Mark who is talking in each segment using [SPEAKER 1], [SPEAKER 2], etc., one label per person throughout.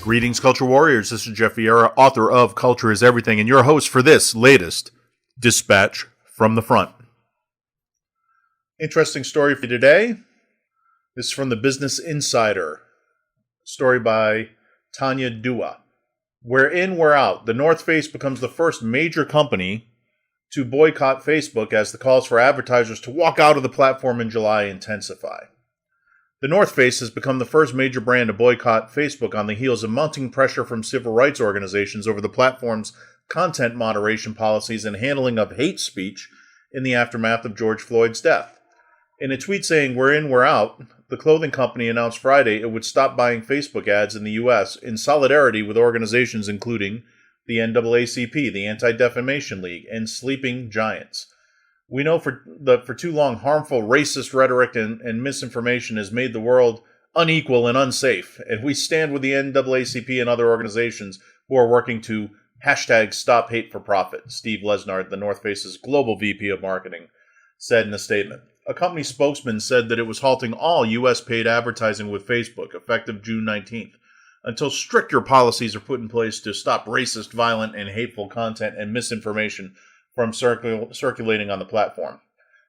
[SPEAKER 1] Greetings, Culture Warriors. This is Jeff Vieira, author of Culture is Everything, and your host for this latest Dispatch from the Front. Interesting story for you today. This is from the Business Insider. Story by Tanya Dua. We're in, we're out. The North Face becomes the first major company to boycott Facebook as the calls for advertisers to walk out of the platform in July intensify. The North Face has become the first major brand to boycott Facebook on the heels of mounting pressure from civil rights organizations over the platform's content moderation policies and handling of hate speech in the aftermath of George Floyd's death. In a tweet saying, "We're in, we're out," the clothing company announced Friday it would stop buying Facebook ads in the U.S. in solidarity with organizations including the NAACP, the Anti-Defamation League, and Sleeping Giants. We know for too long harmful racist rhetoric and misinformation has made the world unequal and unsafe, and we stand with the NAACP and other organizations who are working to #Stop Hate for Profit, Steve Lesnard, the North Face's global VP of marketing, said in a statement. A company spokesman said that it was halting all U.S. paid advertising with Facebook effective June 19th until stricter policies are put in place to stop racist, violent, and hateful content and misinformation from circulating on the platform.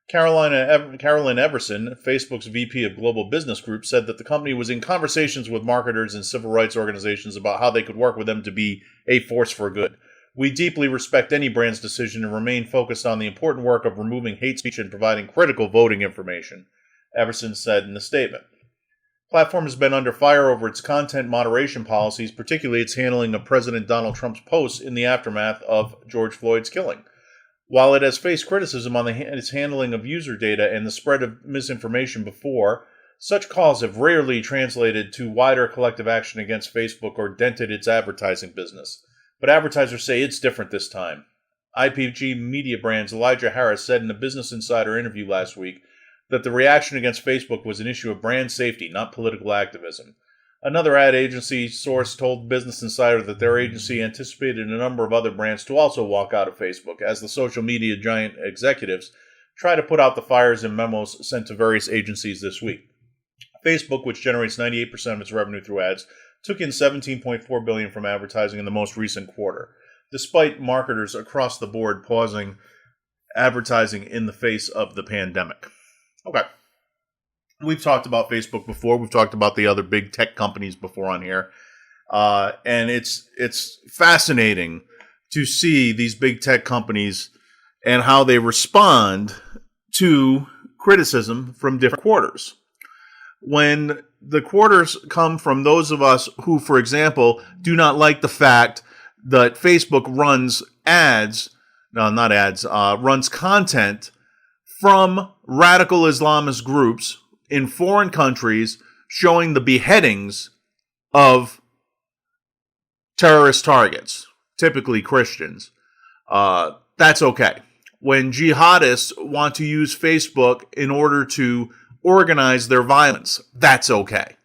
[SPEAKER 1] Carolyn Everson, Facebook's VP of Global Business Group, said that the company was in conversations with marketers and civil rights organizations about how they could work with them to be a force for good. We deeply respect any brand's decision and remain focused on the important work of removing hate speech and providing critical voting information, Everson said in the statement. The platform has been under fire over its content moderation policies, particularly its handling of President Donald Trump's posts in the aftermath of George Floyd's killing. While it has faced criticism on its handling of user data and the spread of misinformation before, such calls have rarely translated to wider collective action against Facebook or dented its advertising business. But advertisers say it's different this time. IPG Media Brands' Elijah Harris said in a Business Insider interview last week that the reaction against Facebook was an issue of brand safety, not political activism. Another ad agency source told Business Insider that their agency anticipated a number of other brands to also walk out of Facebook as the social media giant executives try to put out the fires in memos sent to various agencies this week. Facebook, which generates 98% of its revenue through ads, took in $17.4 billion from advertising in the most recent quarter, despite marketers across the board pausing advertising in the face of the pandemic. Okay. We've talked about Facebook before. We've talked about the other big tech companies before on here. And it's fascinating to see these big tech companies and how they respond to criticism from different quarters. When the quarters come from those of us who, for example, do not like the fact that Facebook runs runs content from radical Islamist groups in foreign countries showing the beheadings of terrorist targets, typically Christians. That's okay. When jihadists want to use Facebook in order to organize their violence, that's okay.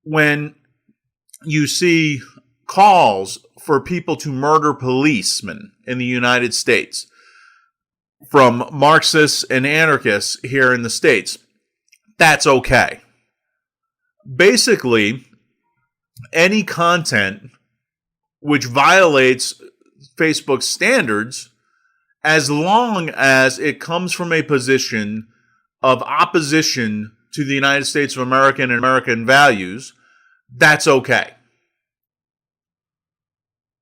[SPEAKER 1] When you see calls for people to murder policemen in the United States from Marxists and anarchists here in the States, that's okay. Basically, any content which violates Facebook's standards, as long as it comes from a position of opposition to the United States of America and American values, that's okay.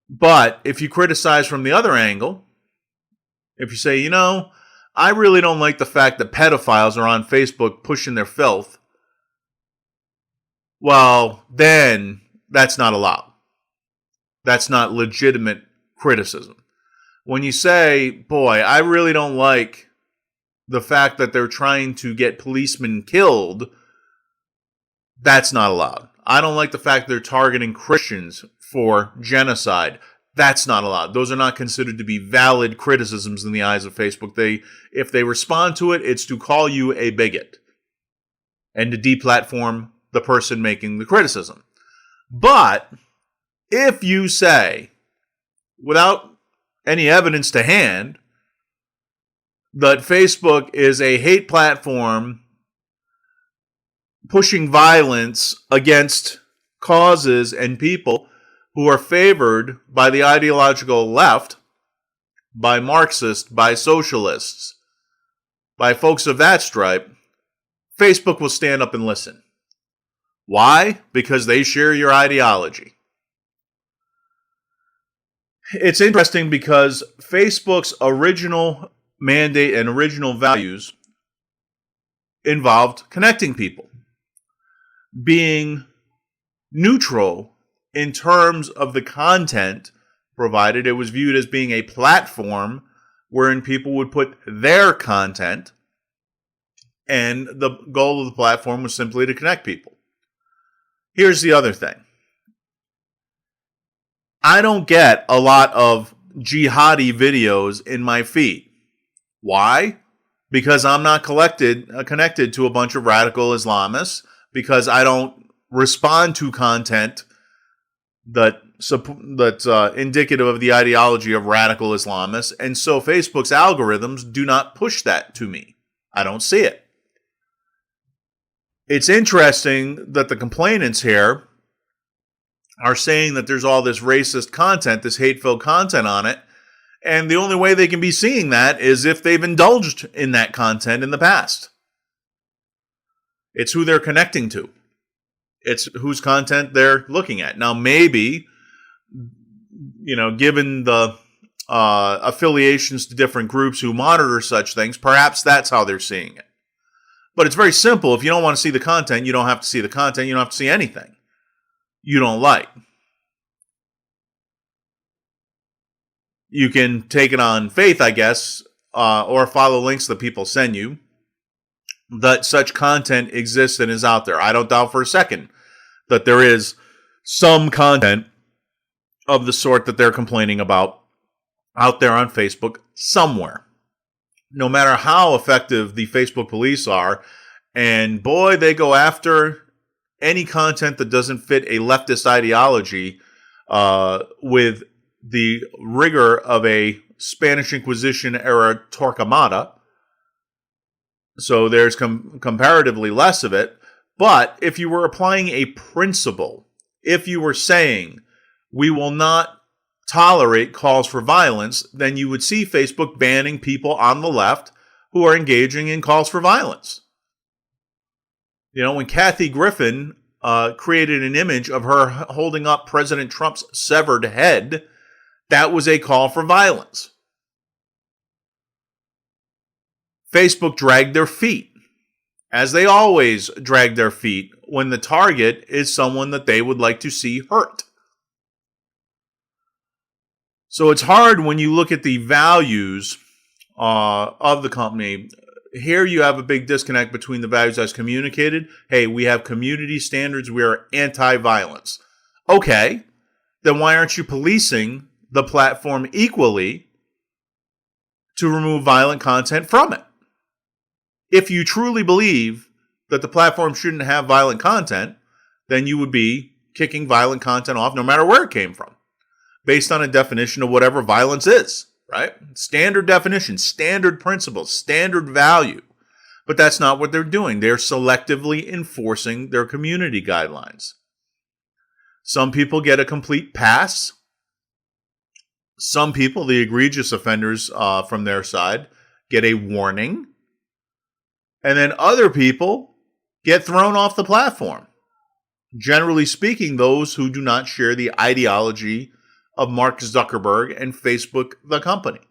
[SPEAKER 1] But if you criticize from the other angle, if you say, I really don't like the fact that pedophiles are on Facebook pushing their filth, well, then that's not allowed. That's not legitimate criticism. When you say, boy, I really don't like the fact that they're trying to get policemen killed, that's not allowed. I don't like the fact they're targeting Christians for genocide. That's not allowed. Those are not considered to be valid criticisms in the eyes of Facebook. If they respond to it, it's to call you a bigot and to deplatform the person making the criticism. But if you say, without any evidence to hand, that Facebook is a hate platform pushing violence against causes and people who are favored by the ideological left, by Marxists, by socialists, by folks of that stripe, Facebook will stand up and listen. Why? Because they share your ideology. It's interesting because Facebook's original mandate and original values involved connecting people, being neutral in terms of the content provided. It was viewed as being a platform wherein people would put their content, and the goal of the platform was simply to connect people. Here's the other thing. I don't get a lot of jihadi videos in my feed. Why? Because I'm not connected to a bunch of radical Islamists, because I don't respond to content that's indicative of the ideology of radical Islamists, and so Facebook's algorithms do not push that to me. I don't see it. It's interesting that the complainants here are saying that there's all this racist content, this hate-filled content on it, and the only way they can be seeing that is if they've indulged in that content in the past. It's who they're connecting to. It's whose content they're looking at. Now, maybe, given the affiliations to different groups who monitor such things, perhaps that's how they're seeing it. But it's very simple. If you don't want to see the content, you don't have to see the content. You don't have to see anything you don't like. You can take it on faith, I guess, or follow links that people send you, that such content exists and is out there. I don't doubt for a second that there is some content of the sort that they're complaining about out there on Facebook somewhere. No matter how effective the Facebook police are, and boy, they go after any content that doesn't fit a leftist ideology with the rigor of a Spanish Inquisition era torquemada. So there's comparatively less of it. But if you were applying a principle, if you were saying we will not tolerate calls for violence, then you would see Facebook banning people on the left who are engaging in calls for violence. When Kathy Griffin created an image of her holding up President Trump's severed head, that was a call for violence. Facebook dragged their feet, as they always drag their feet when the target is someone that they would like to see hurt. So it's hard when you look at the values of the company. Here you have a big disconnect between the values as communicated. Hey, we have community standards. We are anti-violence. Okay, then why aren't you policing the platform equally to remove violent content from it? If you truly believe that the platform shouldn't have violent content, then you would be kicking violent content off no matter where it came from, based on a definition of whatever violence is, right? Standard definition, standard principles, standard value. But that's not what they're doing. They're selectively enforcing their community guidelines. Some people get a complete pass. Some people, the egregious offenders from their side, get a warning. And then other people get thrown off the platform. Generally speaking, those who do not share the ideology of Mark Zuckerberg and Facebook, the company.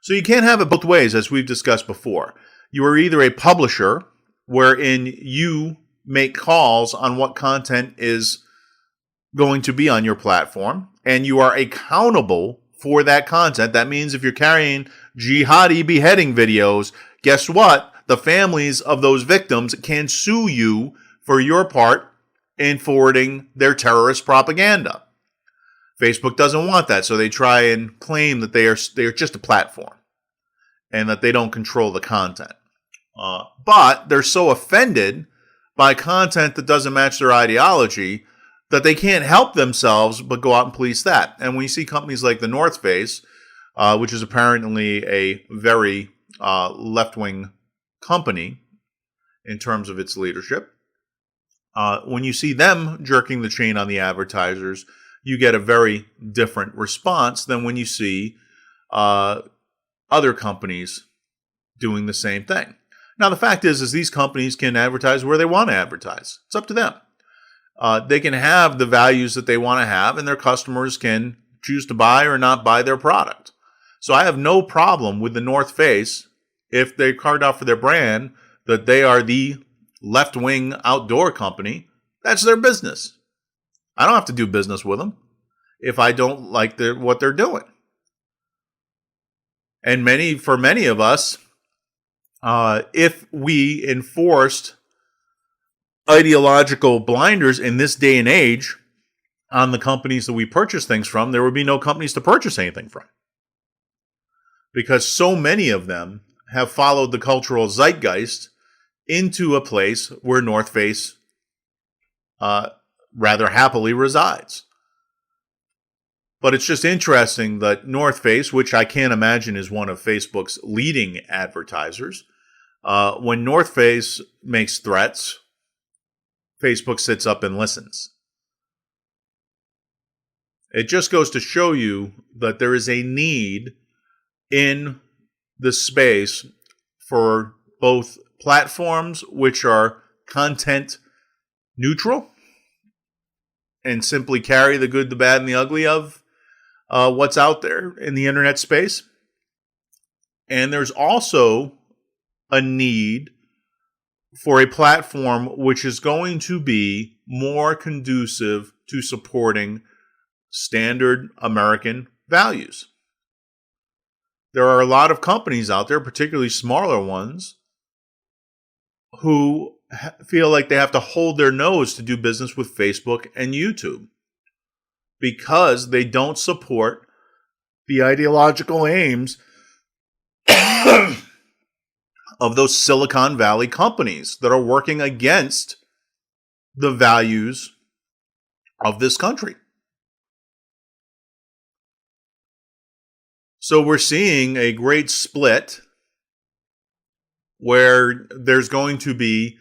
[SPEAKER 1] So you can't have it both ways, as we've discussed before. You are either a publisher, wherein you make calls on what content is going to be on your platform, and you are accountable for that content. That means if you're carrying jihadi beheading videos, guess what? The families of those victims can sue you for your part in forwarding their terrorist propaganda. Facebook doesn't want that, so they try and claim that they are just a platform and that they don't control the content. But they're so offended by content that doesn't match their ideology that they can't help themselves but go out and police that. And when you see companies like the North Face, which is apparently a very left-wing company in terms of its leadership. When you see them jerking the chain on the advertisers, you get a very different response than when you see other companies doing the same thing. Now, the fact is these companies can advertise where they want to advertise. It's up to them. They can have the values that they want to have, and their customers can choose to buy or not buy their product. So I have no problem with the North Face if they carved out for their brand that they are the left-wing outdoor company. That's their business. I don't have to do business with them if I don't like what they're doing. And for many of us, if we enforced ideological blinders in this day and age on the companies that we purchase things from, there would be no companies to purchase anything from. Because so many of them have followed the cultural zeitgeist into a place where North Face rather happily resides. But it's just interesting that North Face, which I can't imagine is one of Facebook's leading advertisers, when North Face makes threats, Facebook sits up and listens. It just goes to show you that there is a need in the space for both platforms which are content neutral and simply carry the good, the bad, and the ugly of what's out there in the internet space. And there's also a need for a platform which is going to be more conducive to supporting standard American values. There are a lot of companies out there, particularly smaller ones, who feel like they have to hold their nose to do business with Facebook and YouTube because they don't support the ideological aims of those Silicon Valley companies that are working against the values of this country. So we're seeing a great split where there's going to be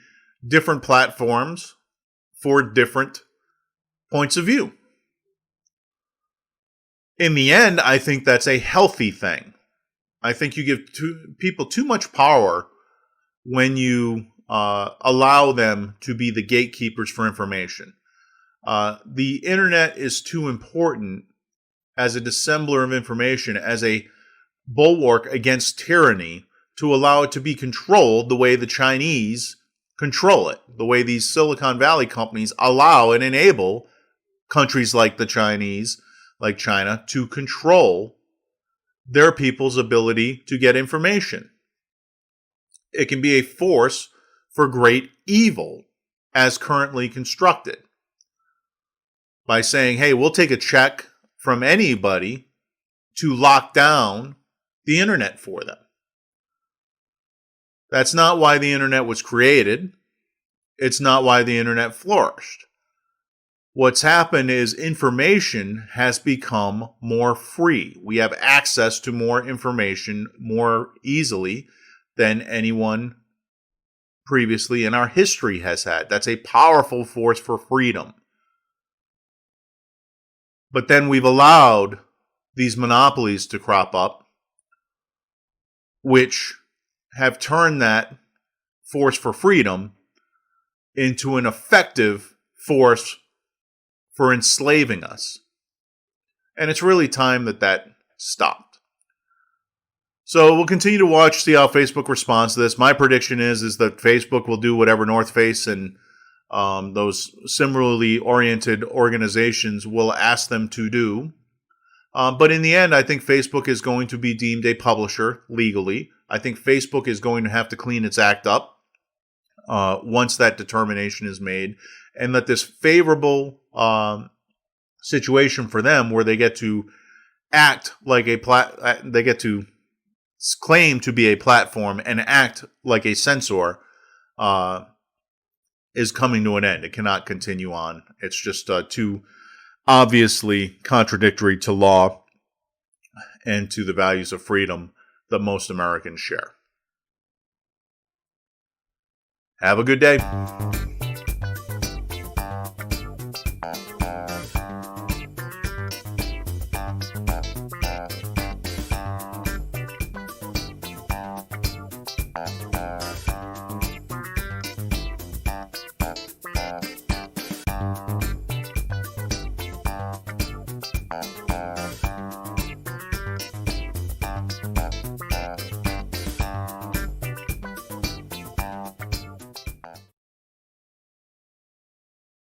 [SPEAKER 1] different platforms for different points of view. In the end, I think that's a healthy thing. I think you give people too much power when you allow them to be the gatekeepers for information. The internet is too important as a dissembler of information, as a bulwark against tyranny, to allow it to be controlled the way the Chinese control it, the way these Silicon Valley companies allow and enable countries like the Chinese, like China, to control their people's ability to get information. It can be a force for great evil as currently constructed. By saying, hey, we'll take a check from anybody to lock down the internet for them. That's not why the internet was created. It's not why the internet flourished. What's happened is information has become more free. We have access to more information more easily than anyone previously in our history has had. That's a powerful force for freedom. But then we've allowed these monopolies to crop up, which have turned that force for freedom into an effective force for enslaving us. And it's really time that stopped. So we'll continue to watch, see how Facebook responds to this. My prediction is that Facebook will do whatever North Face and those similarly oriented organizations will ask them to do. But in the end, I think Facebook is going to be deemed a publisher legally. I think Facebook is going to have to clean its act up once that determination is made, and that this favorable situation for them, where they get to act like they get to claim to be a platform and act like a censor, is coming to an end. It cannot continue on. It's just too obviously contradictory to law and to the values of freedom that most Americans share. Have a good day.